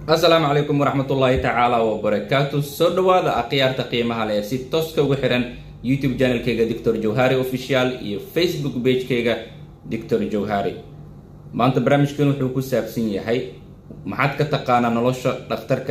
السلام عليكم ورحمة الله تعالى وبركاته. سودوا هذا أقيار تقييم على ستوسك وحرن يوتيوب channel كيجا دكتور جوهري official يو فيسبوك بيج كيجا دكتور جوهري. ما أنت برامج كانوا حكوا سابسين هاي ما حد كتقانا نلش دكتورك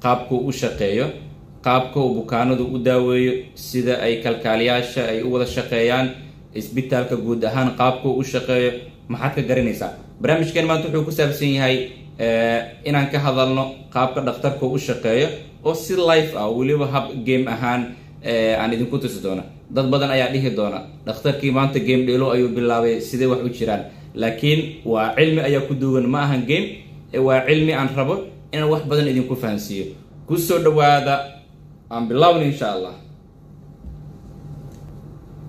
قابكو وشقيه قابكو بكانو وداوي سيدا أي كالكالياشة أي أول الشقيان إسبيتالك جودهان قابكو وشقيه ما حد كجرنيسا برامج كان ما أنت حكوا سابسين هاي inaan ka hadalno qaabka dhakhtarka u shaqeeyo oo si live ah waliba hab game ahaan aan idinku tusi doona. Dad badan ayaa dhihi doona dhakhtarkii maanta game dheelo ayuu bilaabay sidee wax u jiraan, laakiin waa cilmi ayaa ku duugan, ma ahan game, waa cilmi aan rabo inaan wax badan idinku fahansiiyo. Ku soo dhawaada aan bilaawno insha Allah.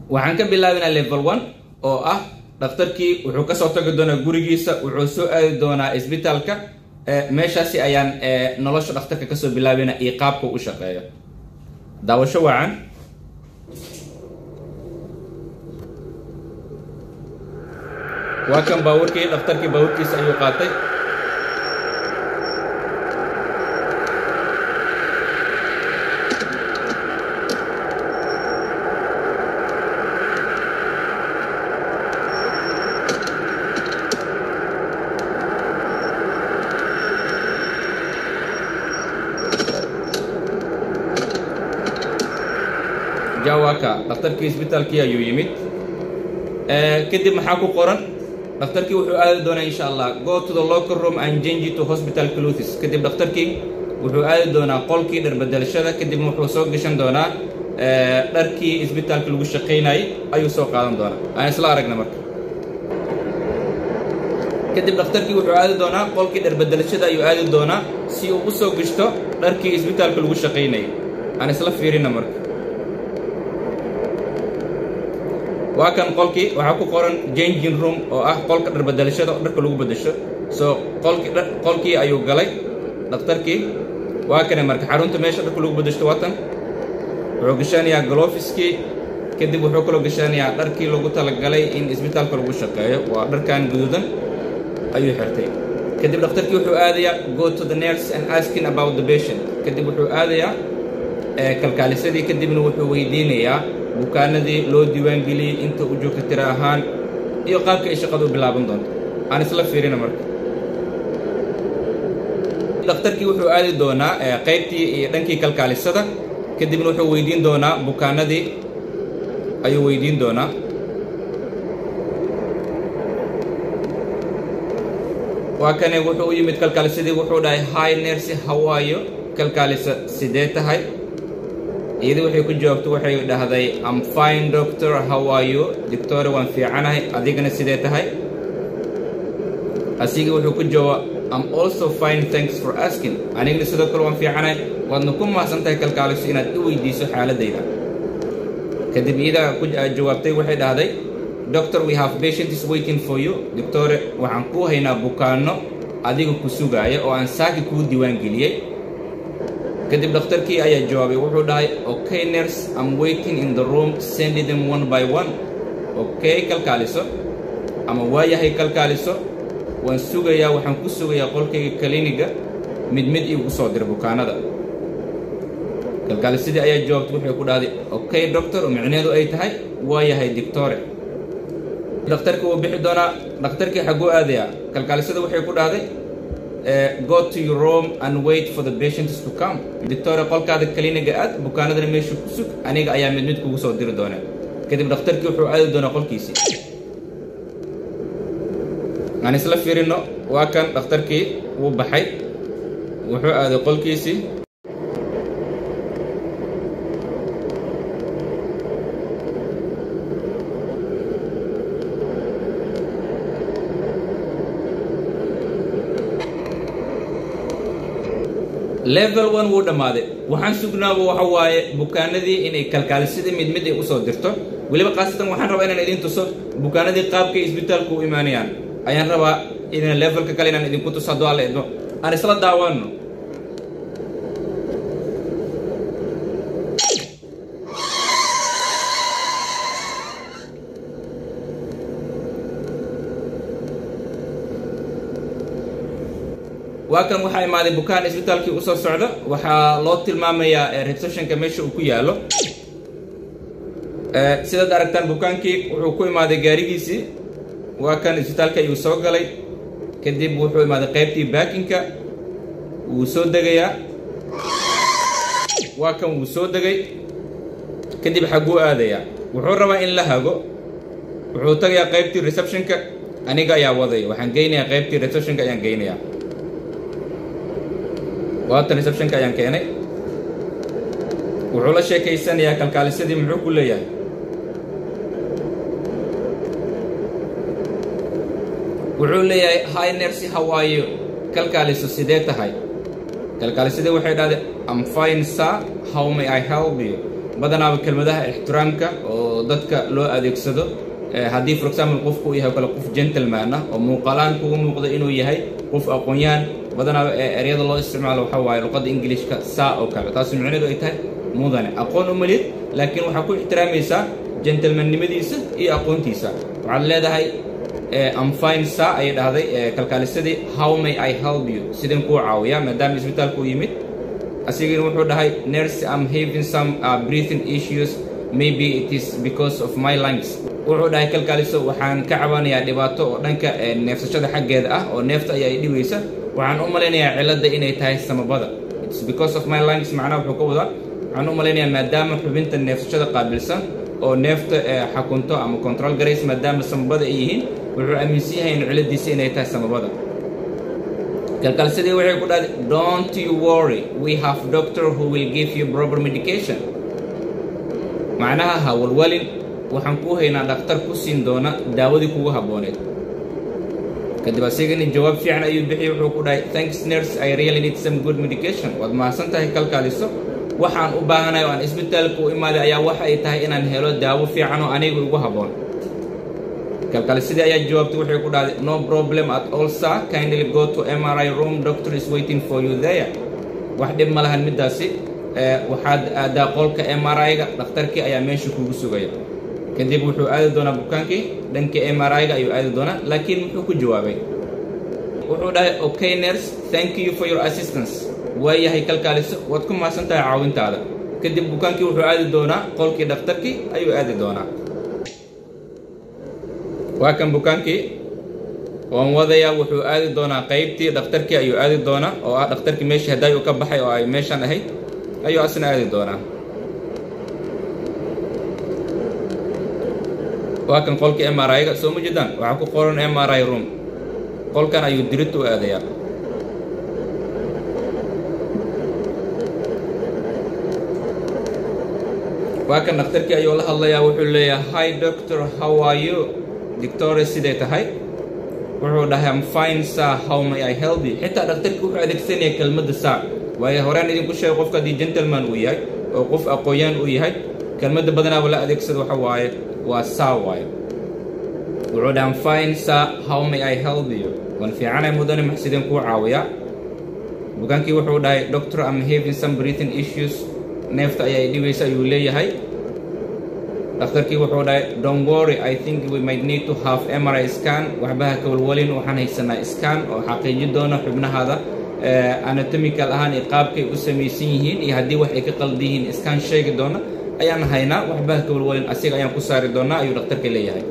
Waxaan ka bilaabinaa level 1 oo ah dhakhtarkii wuxuu ka soo tagi doonaa gurigiisa, wuxuu soo aadi doonaa isbitaalka. Meeshaasi ayaan nolosha dhakhtarka ka soo bilaabina iyo qaabka u shaqeeyo. Daawasho wacan. Waa kan baawarkii dhakhtarkii baawarkiisa ayuu qaatay. جواكا دكتوركي اسبيتالكي ayuu yimid kadib maxaa ku qoran dhakhtarkii wuxuu aadi doonaa insha Allah go to the locker room and change to hospital clothes. Kadib dhakhtarkii wuxuu aadi doonaa qolkii dhar bedelashada, kadib wuxuu soo gashan doonaa dharkii isbitaalka lagu shaqeynayay ayuu soo qaadan doonaa. Aan isla aragna marka. kadib dhakhtarkii wuxuu aadi doonaa qolkii dhar bedelashada ayuu aadi doonaa si uu u soo gashto dharkii isbitaalka lagu shaqeynayay. Aan isla fiirina marka. waa kan qolkii waxaa ku qoran changing room oo ah qolka dhar bedelashada oo dharka lagu bedesho. So qolkii ayuu galay dhakhtarkii. waa kan marka xarunta meesha dharka lagu bedesho watan wuxuu gashanayaa gloveski, kadib wuxuu kala gashanayaa dharkii lagu talagalay in isbitaalka lagu shaqeeyo. waa dharkan guduudan ayuu xirtay. kadib dhakhtarkii wuxuu aadayaa go to the nurse and asking about the patient. kadib wuxuu aadayaa kalkaalisadii, kadibna wuxuu weydiinayaa bukaanadii loo diiwaan geliyay inta uu joogto tiro ahaan iyo qaabka ay shaqadu bilaaban doonto. aan isla fiirina marka. dhakhtarkii wuxuu aadi doonaa qaybtii iyo dhankii kalkaalisada, kadibna wuxuu weydiin doonaa bukaanadii ayuu weydiin doonaa. waa kane wuxuu u yimid kalkaalisadii, wuxuu dhahay hi nurse how are you, kalkaalisa sidee tahay. iyadii waxay ku jawaabto waxay dhahday I'm fine doctor, how are you, doctor waan fiicanahay, adigana sidee tahay. asigii wuxuu ku jawaab I'm also fine thanks for asking, anigana sidoo kale waan fiicanahay, waadna ku mahadsan tahay kalkaaliso inaad i weydiiso xaaladayda. kadib iyadaa ku jawaabtay waxay dhahday doctor we have patients waiting for you, doctor waxaan ku haynaa bukaano adiga ku sugaaya oo aan saaki kuu diiwaan geliyay. kadib dhakhtarkii ayaa jawaabay wuxuu dhahay okay nurse I'm waiting in the room, send them one by one. okay kalkaaliso ama waayahay kalkaaliso, waan sugayaa, waxaan ku sugayaa qolkayga kliniga mid mid iigu soo dir bukaanada. kalkaalisadii ayaa jawaabtay waxay ku dhahday okay doctor, oo micneedu ay tahay waayahay doctore. dhakhtarkii wuu bixi doonaa. dhakhtarkii xaguu aadayaa? kalkaalisada waxay ku dhahday go to your room and wait for the patients to come. doctor qolkaada kliniga aad, bukaanadana meesha ku sug, aniga ayaa mid mid kugu soo diri doona. kadib dhakhtarkii wuxuu aadi doonaa qolkiisii. aan isla fiirino. waa kan dhakhtarkii wuu baxay, wuxuu aaday qolkiisii. level 1 wuu dhammaaday. waxaan sugnaaba waxa waaye bukaanadii inay kalkaalisadii mid mid ay u soo dirto. weliba qaasatan waxaan rabaa inaan idin tuso bukaanadii qaabkay isbitaalku u imaanayaan. ayaan rabaa inaan levelka kale inaan idinku tuso hadduu alla idmo. aan isla daawaanno. waa kan waxaa imaaday bukaan isbitaalkii u soo socda. waxaa loo tilmaamayaa receptionka meesha uu ku yaalo. sidaad aragtaan bukaankii wuxuu ku imaaday gaarigiisii. waa kan isbitaalka ayuu soo galay, kadib wuxuu imaaday qaybtii baakinka. wuu soo degayaa. waa kan wuu soo degay, kadib xagguu aadayaa. wuxuu rabaa in la hago. wuxuu tagayaa qaybtii receptionka. aniga ayaa wadaya, waxaan geynayaa qaybtii receptionka ayaan geynayaa. waatan receptionka ayaan keenay. wuxuu la sheekaysanayaa kalkaalisadii. muxuu ku leeyahay? wuxuu leeyahay hi nurse, how are you? kalkaaliso sidee tahay? kalkaalisadii waxay dhahday I'm fine sir, how may I help you? badanaaba kelmadaha ixtiraamka oo dadka loo adeegsado haddii for example qofku uu yahay kale qof gentleman ah oo muuqalaan kugu muuqdo inuu yahay qof aqoon-yaan, badanaaba ereyada loo isticmaalo waxaa waaye luqadda ingiliishka saa oo kale. taasi micnaheedu ay tahay mudane, aqoon u malid, laakiin waxaa ku ixtiraamaysaa gentlemannimadiisa iyo aqoontiisa. waxaad leedahay I'm fine sir ayay dhahday kalkaalisadii. how may I help you? sideen kuu caawiyaa maadaama isbitaalku u yimid. asigina wuxuu dhahay nurse, I'm having some breathing issues, maybe it is because of my lungs. wuxuu dhahay kalkaaliso waxaan ka cabanayaa dhibaato oo dhanka neefsashada xaggeeda ah, oo neefta ayaa i dhibaysa. waxaan u malaynayaa cilada inay tahay samabada. it's because of my lungs macnaha wuxuu ka wadaa waxaan u malaynayaa maadaama xubinta neefsashada qaabilsan oo neefta xakunto ama control garays maadaama samabada ay yihiin, wuxuu aaminsan yahay in ciladiisa inay tahay samabada. kalkaalisadii waxay ku dhahday don't you worry, we have doctor who will give you proper medication. macnaha ha walwalin, waxaan kuu haynaa dhakhtar ku siin doona daawadii kugu habbooneed. kadib asigani jawaab fiican ayuu bixiyey. wuxuu ku dhahay thanks nurse, I really need some good medication. waad mahadsan tahay kalkaaliso, waxaan u baahanahay oo aan isbitaalka u imaaday ayaa waxa ay tahay inaan helo daawo fiican oo aniga igu habboon. kalkaalisadii ayaa jawaabtay. waxay ku dhahday no problem at all sir, kindly go to MRI room, doctor is waiting for you there. wax dhib ma lahan middaasi, waxaad aadaa qolka MRI-ga, dhakhtarkii ayaa meesha kugu sugaya. kadib wuxuu aadi doonaa bukaankii dhankii MRI-ga ayuu aadi doonaa, laakiin muxuu ku jawaabay? wuxuu dhahay okay nurse, thank you for your assistance. waayahay kalkaaliso, waad ku mahadsan tahay caawintaada. kadib bukaankii wuxuu aadi doonaa qolkii dhakhtarkii ayuu aadi doonaa. waa kan bukaankii waan wadayaa. wuxuu aadi doonaa qaybtii dhakhtarkii ayuu aadi doonaa, oo ah dhakhtarkii meeshii haddaay uu ka baxay oo ay meeshan ahayd ayuu asna aadi doonaa. waa kan qolkii MRI-ga soo ma jeedaan, waxaa ku qoran MRI room. qolkan ayuu dirid u aadayaa. waa kan dhakhtarkii ayuu la hadlayaa. wuxuu leeyahay hi doctor, how are you? doctore sidee tahay? wuxuu dhahay I'm fine sir, how may I help you? xitaa dhakhtarkii wuxuu adeegsanaya kelmadda sir, waayo horaan idinku sheegay qofka haddii gentleman uu yahay oo qof aqoon-yaan uu yahay, kelmadda badanaaba la adeegsado waxa waaye waa sir waayo. wuxuu dhahay I'm fine sir, how may I help you? waan fiicanay mudane, maxsideen kuu caawiyaa? bukaankii wuxuu dhahay doctor, I'm having some breathing issues, neefta ayaa i dhibaysa ayuu leeyahay. dhakhtarkii wuxuu dhahay don't worry, I think we might need to have MRI scan. waxbaha ka walwalin, waxaan haysanaa scan oo xaqiijin doona xubnahaada anatomical ahaan iyo qaabkay u samaysan yihiin iyo haddii wax ay ka qaldan yihiin scan sheegi doona ayaan haynaa. waxbaha ka walwalin, asiga ayaan ku saari doonaa ayuu dhakhtarka leeyahay.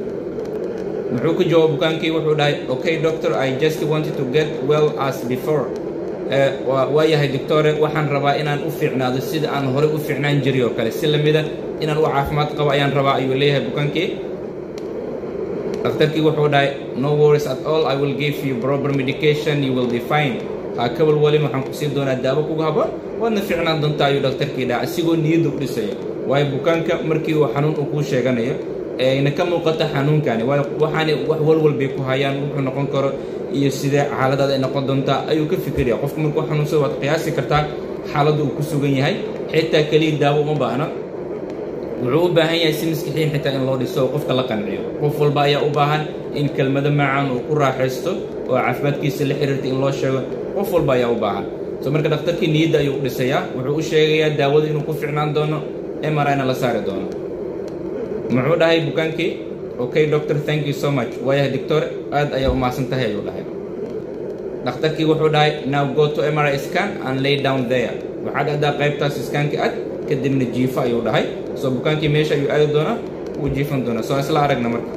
muxuu ku jawaab bukaankii? wuxuu dhahay okay doctor, I just wanted to get well as before. waayahay doctore, waxaan rabaa inaan u fiicnaado sida aan horey u fiicnaan jiray oo kale, si lamida inaan u caafimaad qabo ayaan rabaa ayuu leeyahay bukaankii. dhakhtarkii wuxuu dhahay no worries at all, I will give you proper medication, you will be fine. ha ka walwalin, waxaan ku siin doonaa daawo kugu habboon, waadna fiicnaan doontaa ayuu dhakhtarkii dhahay, asigoo niyadda u dhisaya. waayo bukaanka markii uu xanuun uu kuu sheeganayo ayna ka muuqata xanuunkani, waayo waxaani wax walwal bay ku hayaan, wuxuu noqon karo iyo sidee xaaladaada ay noqon doontaa ayuu ka fikiraya. qofku markuu xanuunsado waad qiyaasi kartaa xaaladda uu ku sugan yahay. xitaa keliya daawo uma baahna, wuxuu u baahan yahay si maskixiin xitaa in loo dhiso oo qofka la qanciyo. qof walba ayaa u baahan in kelmado macaan uu ku raaxaysto oo caafimaadkiisa la xiriirta in loo sheego. qof walba ayaa u baahan. so marka dhakhtarkii niyadda ayuu u dhisayaa, wuxuu u sheegayaa daawada inuu ku fiicnaan doono, MRI-na la saari doono. muxuu dhahay bukaankii okay doctor, thank you so much. waayahay doctor, aad ayaa u mahadsan tahay ayuu dhahay. dhakhtarkii wuxuu dhahay now go to MRI scan and lay down there waxaad aadaa qaybtaas iskaankii ad kadibna jiifa ayuu dhahay soo bukaankii meesha ayuu aadi doonaa wuu jiifan doonaa soo isla aragna marka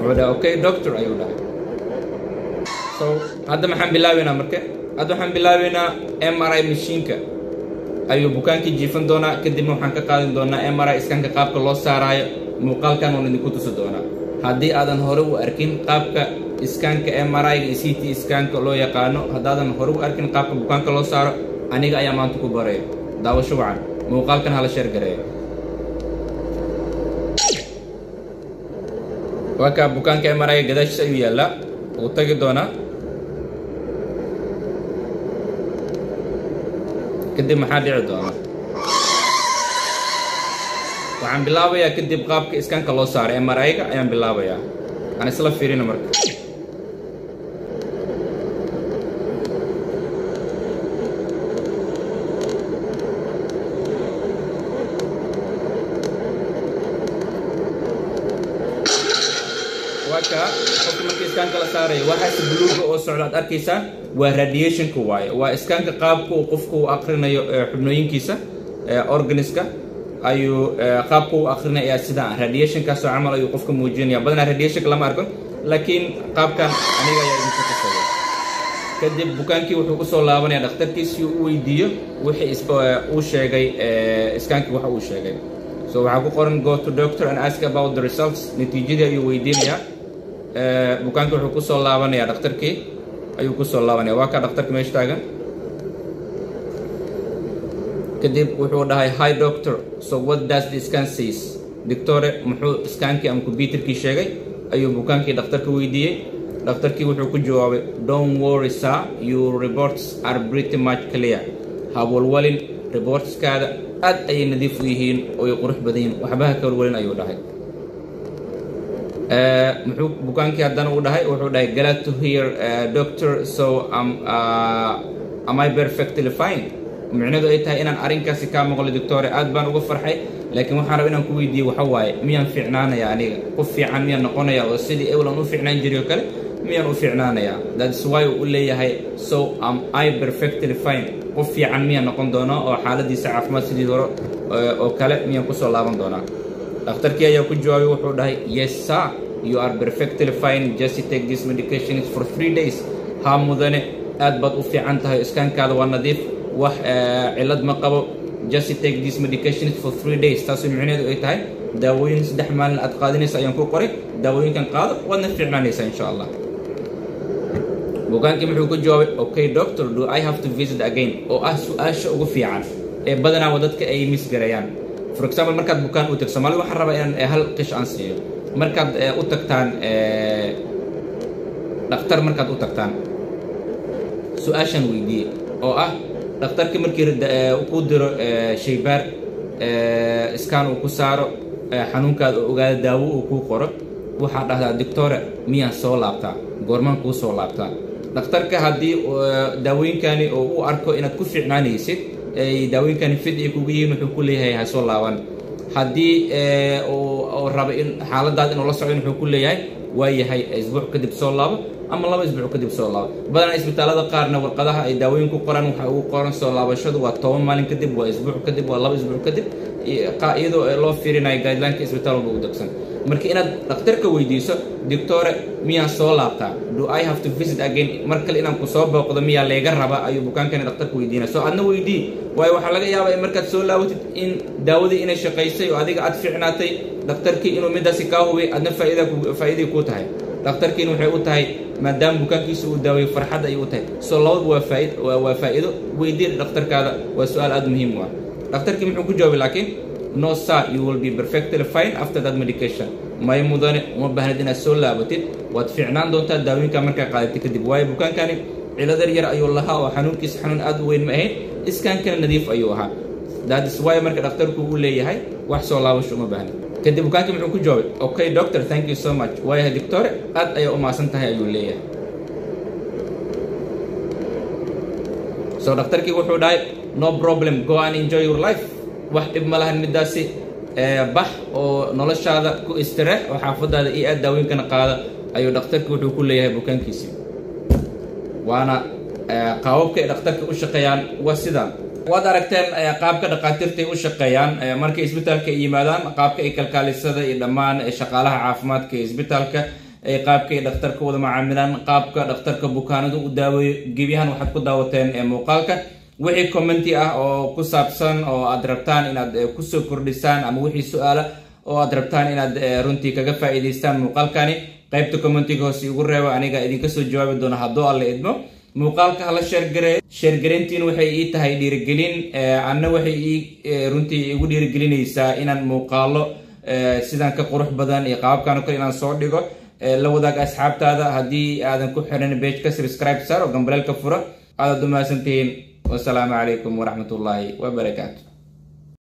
wuxuu dhahay okay doctor ayuu dhahay so hadda maxaan bilaabeynaa marka hadda waxaan bilaabeynaa MRI mashiinka ayuu bukaankii jiifan doonaa kadibna waxaan ka qaadan doonaa MRI iskaanka qaabka loo saaraayo muuqaalkan oo idinku tusi doonaa haddii aadan hore u arkin qaabka iskaanka MRI iyo CT iskaanka loo yaqaano haddaadan hore u arkin qaabka bukaanka loo saaro aniga ayaa maanta ku baraya daawasho wacan muuqaalkan hala sheer gareeyo waa kaa bukaanka MRI gadaashiisa ayuu yaallaa wuu tagi doonaa kadib maxaa dhici doona waxaan bilaabayaa kadib qaabka iskaanka loo saaray MRI-ga ayaan bilaabayaa aan isla fiirina marka waka qofka marka iskaanka la saarayo waxaas buluuga oo socda aad arkaysaan waa radiationka waaye waa iskaanka qaabka uu qofku u aqrinayo xubnooyinkiisa organiska ayuu qaabka u aqrinaya sidaan radiationkaasoo camal ayuu qofka muujinaya badanaa radiationka lama arko laakiin qaabkan aniga ayaa idinku tusaya kadib bukaankii wuxuu kusoo laabanaya dhakhtarkiisii uu weydiiyo wixii uu sheegay iskaankii waxa uu sheegay so waxaa ku qoran go to doctor and ask about the results natiijadii ayuu weydiinayaa bukaanki wuxuu kusoo laabanayaa dhakhtarkii ayuu kusoo laabanaya waa ka dhakhtarka meesha taagan kadib wuxuu dhahay hi doctor so what does the scan says doctore muxuu iskaankii ama computerkii sheegay ayuu bukaankii dhakhtarka weydiiyey dhakhtarkii wuxuu ku jawaabay don't worry sir your reports are pretty much clear ha walwalin reportskaada aad ayay nadiif u yihiin oo ay qurux badan yihiin waxba ha ka walwalin ayuu dhahay muxuu bukaankii haddana uu dhahay wuxuu dhahay glad to hear doctor so am I perfectly fine micnadu ay tahay inaan arrinkaasi kaa maqlo doctore aad baan uga farxay laakiin waxaan rabaa inaan ku weydiiyo waxa waaye miyaan fiicnaanaya aniga qof fiican miyaan noqonaya oo sidii ewlan u fiicnaan jiray oo kale miyaan u fiicnaanayaa that's why uu leeyahay so am I perfectly fine qof fiican miyaan noqon doonaa oo xaaladiisa caafimaad sidii hore oo kale miyaan kusoo laaban doonaa dhakhtarkii ayaa ku jawaabay wuxuu dhahay yes sir you are perfectly fine just take this medication for 3 days ha mudane aad baad u fiican tahay iskaankaada waa nadiif wax cilad ma qabo just take this medication for 3 days taasoo micnaheedu ay tahay daawooyin 3 maalin aad qaadanaysa ayaan ku qoray daawooyinkan qaado waadna fiicnaanaysa insha allah bukaankii muxuu ku jawaabay okay doctor do I have to visit again oo ah su-aasha ugu fiican ee badanaa dadka ay misgarayaan for example markaad bukaan u tagto Soomaali waxaan rabaa inaan hal qish aan siiyo markaad u tagtaan dhakhtar markaad u tagtaan su-aashan weydiiye oo ah dhakhtarkii markii ku diro shaybaar iskaan uu ku saaro xanuunkaada oo ogaada daawo uu kuu qoro waxaad dhahdaa doctore miyaan soo laabtaa goormaan kuu soo laabtaa dhakhtarka haddii daawooyinkani oo u arko inaad ku fiicnaanaysid daawooyinkani fid ay kugu yihiin wuxuu ku leeyahay ha soo laaban haddii oo raba in xaaladaad inuu la socdo wuxuu ku leeyahay waa yahay isbuuc kadib soo laabo ama 2 isbuuc kadib soo laabo badanaa isbitaalada qaarna warqadaha ay daawooyin ku qoraan waxa ugu qoran soo laabashadu waa 10 maalin kadib waa isbuuc kadib waa 2 isbuuc kadib iyadoo loo fiirinayo guideline-ka isbitaal walba u degsan marka inaad dhakhtarka weydiiso doctore miyaan soo laabtaa do I have to visit again mar kale inaan ku soo booqdo miyaa leega rabaa ayuu bukaankani dhakhtarka weydiinaya soo adna weydii waayo waxaa laga yaabaa in markaad soo laabatid in daawadii inay shaqaysay oo adiga aad fiicnaatay dhakhtarkii inuu midaasi kaa hubay adna faa'iiday kuu tahay dhakhtarkiina waxay u tahay maadaama bukaankiisa uu daaweeyo farxad ayay u tahay soo labadu waa faa'iido weydii dhakhtarkaada waa su-aal aad muhiim u ah dhakhtarkii muxuu ku jawaabay laakiin no sir you will be perfectly fine after that medication may mudane uma baahnid inaad soo laabatid waad fiicnaan doontaa daawooyinka markaa qaadatay kadib waayo bukaankani ciladar yar ayuu lahaa oo xanuunkiisa xanuun aad u weyn ma ahayn iskaankana nadiif ayuu ahaa that is why marka dhakhtarku uu leeyahay wax soo laabasho uma baahna kadib bukaankii muxuu ku jawaabay okay doctor thank you so much waayahay doctore aad ayaa u mahadsan tahay ayuu leeyahay so dhakhtarkii wuxuu dhahay no problem go and enjoy your life wax dhib ma lahan midaasi bax oo noloshaada ku istirax oo xaafadaada iyo aad daawooyinkana qaada ayuu dhakhtarkii wuxuu ku leeyahay bukaankiisii waana qaababka ay dhakhtarka u shaqeeyaan waa sidan. waad aragteen qaabka dhaqaatiirta ay u shaqeeyaan markay isbitaalka ay yimaadaan, qaabka ay kalkaalisada iyo dhammaan shaqaalaha caafimaadka ee isbitaalka ay qaabka ay dhakhtarka wada macaamilaan, qaabka dhakhtarka bukaanada u daaweeyo. gebiyahan waxaad ku daawateen muuqaalka. wixii commenti ah oo ku saabsan oo aad rabtaan inaad kusoo kordhisaan ama wixii su-aala oo aad rabtaan inaad runtii kaga faa'iidaystaan muuqaalkani, qaybta commentiga hoose igu reeba, aniga idinka soo jawaabi doona hadduu alla idmo. muuqaalka hala sheergareyntiin waxay ii tahay dhiirigelin, anna waxay runtii igu dhiirigelinaysaa inaan muuqaalo sidan ka qurux badan iyo qaabkan oo kale inaan soo dhigo. la wadaag asxaabtaada. haddii aadan ku xiran page-ka subscribe saar oo gambaleelka fura. aadaad u mahadsantihiin. wasalaamu calaykum waraxmatullaahi wabarakaatu.